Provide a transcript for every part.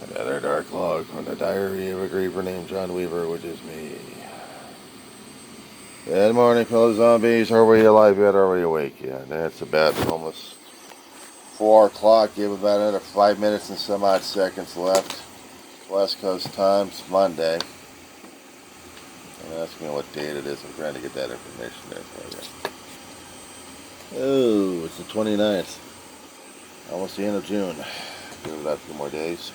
Another dark log from the diary of a griever named John Weaver, which is me. Good morning, fellow zombies. Are we alive yet? Are we awake yet? It's about almost 4 o'clock. Give about another 5 minutes and some odd seconds left. West Coast time. It's Monday. Don't ask me what date it is. I'm trying to get that information there for you. Oh, it's the 29th. Almost the end of June. Give it about a few more days.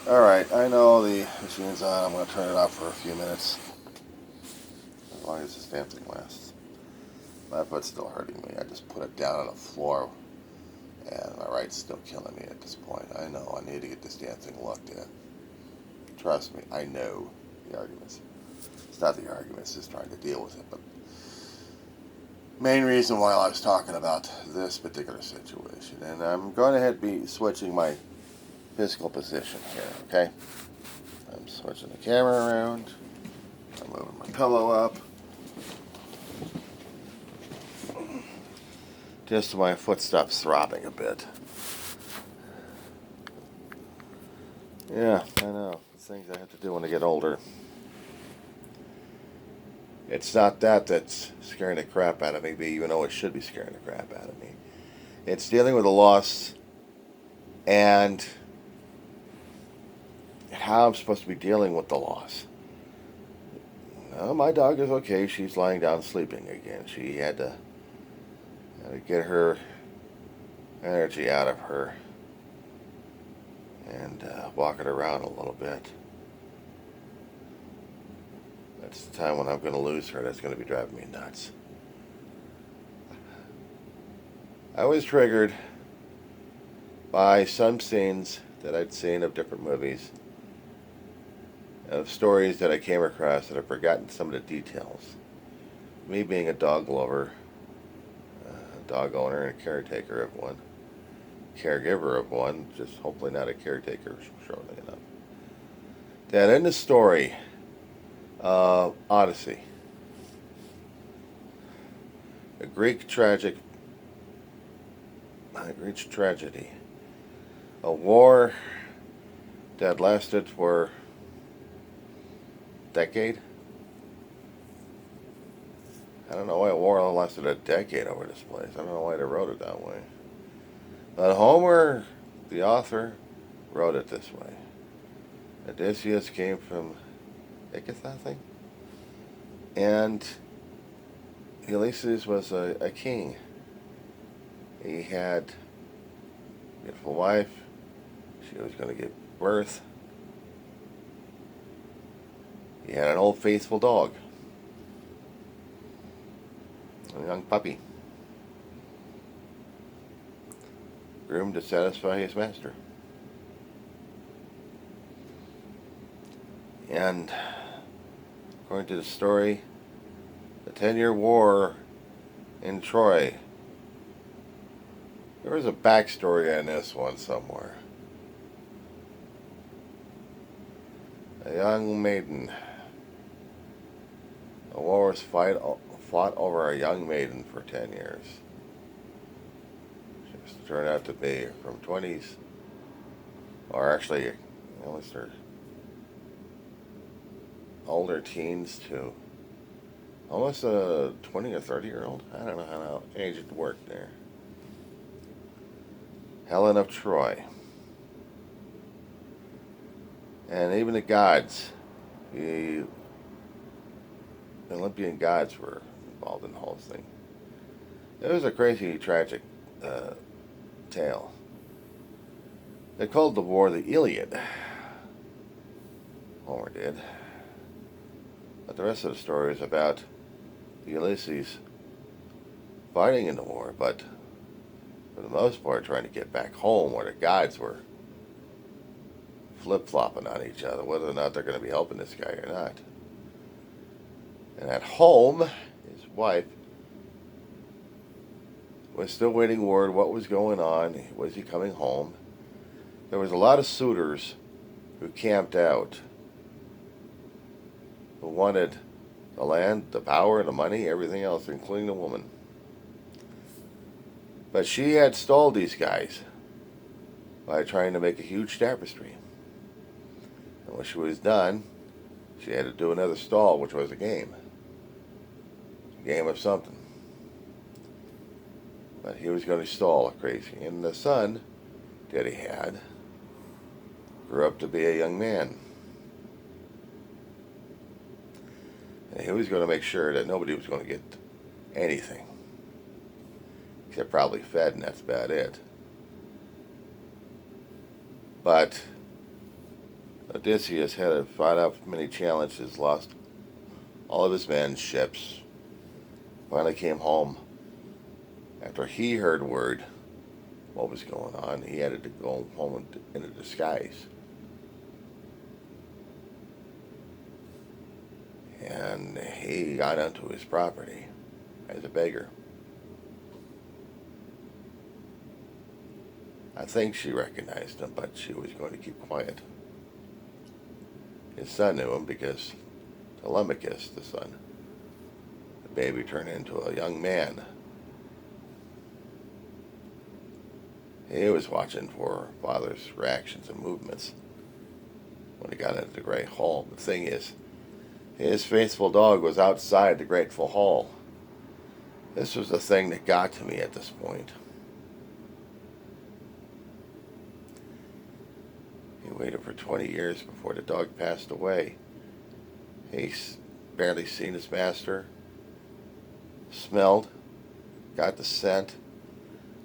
Alright, I know the machine's on. I'm going to turn it off for a few minutes. As long as this damn thing lasts. My foot's still hurting me. I just put it down on the floor. And my right's still killing me at this point. I know. I need to get this damn thing looked at. Trust me, I know the arguments. It's not the arguments, just trying to deal with it. But main reason why I was talking about this particular situation. And I'm going to be switching my physical position here, okay? I'm switching the camera around. I'm moving my pillow up. Just so my foot stops throbbing a bit. Yeah, I know. The things I have to do when I get older. It's not that that's scaring the crap out of me, even though it should be scaring the crap out of me. It's dealing with a loss and how I'm supposed to be dealing with the loss. Well, my dog is okay. She's lying down sleeping again. She had to get her energy out of her and walk it around a little bit. That's the time when I'm going to lose her. That's going to be driving me nuts. I was triggered by some scenes that I'd seen of different movies, of stories that I came across that I've forgotten some of the details. Me being a dog lover, a dog owner and a caretaker of one, caregiver of one, just hopefully not a caretaker shortly enough. That in the story of Odyssey, a Greek tragedy, a war that lasted for a decade. I don't know why a war lasted a decade over this place. I don't know why they wrote it that way. But Homer, the author, wrote it this way. Odysseus came from Ichthus, I think. And Ulysses was a king. He had a beautiful wife. She was going to give birth. He had an old faithful dog. A young puppy. Groomed to satisfy his master. And according to the story, the 10-year war in Troy, there was a backstory on this one somewhere. A young maiden. A war was fought over a young maiden for 10 years. She turned out to be from 20s, or actually, almost her older teens to almost a 20 or 30-year-old. I don't know how age it worked there. Helen of Troy. And even the gods, the Olympian gods were involved in the whole thing. It was a crazy, tragic tale. They called the war the Iliad. Homer did. But the rest of the story is about the Ulysses fighting in the war, but for the most part trying to get back home where the gods were flip-flopping on each other, whether or not they're going to be helping this guy or not. And at home, his wife was still waiting word what was going on. Was he coming home? There was a lot of suitors who camped out, who wanted the land, the power, the money, everything else, including the woman. But she had stalled these guys. by trying to make a huge tapestry. And when she was done, she had to do another stall, which was a game. A game of something. But he was going to stall like crazy. And the son that he had grew up to be a young man. And he was going to make sure that nobody was going to get anything. Except probably fed, and that's about it. But Odysseus had to fight out many challenges, lost all of his men, ships, finally came home. After he heard word what was going on, he had to go home in a disguise. And he got onto his property as a beggar. I think she recognized him, but she was going to keep quiet. His son knew him because Telemachus, the son, the baby turned into a young man. He was watching for father's reactions and movements when he got into the great hall. The thing is, his faithful dog was outside the grateful hall. This was the thing that got to me at this point. He waited for 20 years before the dog passed away. He's barely seen his master, smelled, got the scent.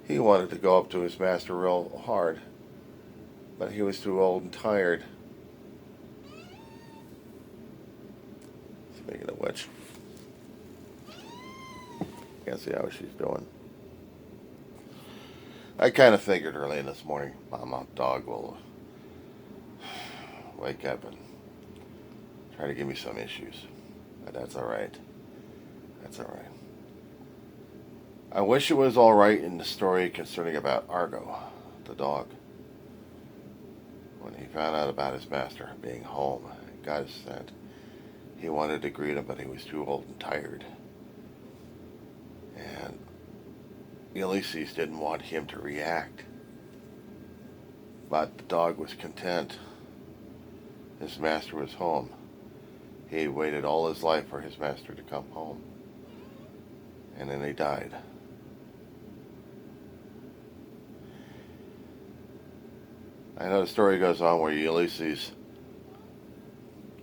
He wanted to go up to his master real hard, but he was too old and tired. Speaking of which, can't see how she's doing. I kind of figured early this morning, Mama dog will wake up and try to give me some issues, but that's all right. That's all right. I wish it was all right in the story concerning about Argo, the dog. When he found out about his master being home and got his scent, he wanted to greet him, but he was too old and tired. And Ulysses didn't want him to react. But the dog was content. His master was home. He waited all his life for his master to come home. And then he died. I know the story goes on where Ulysses,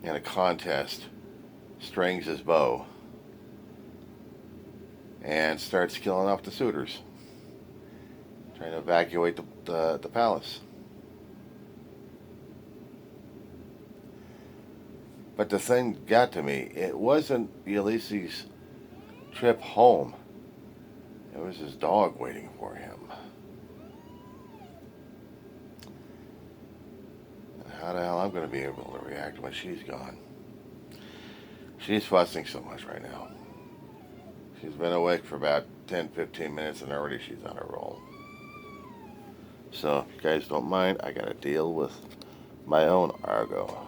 in a contest, strings his bow and starts killing off the suitors, trying to evacuate the palace. But the thing got to me, it wasn't Ulysses' trip home. It was his dog waiting for him. And how the hell I'm going to be able to react when she's gone? She's fussing so much right now. She's been awake for about 10-15 minutes and already she's on a roll. So, if you guys don't mind, I got to deal with my own Argo.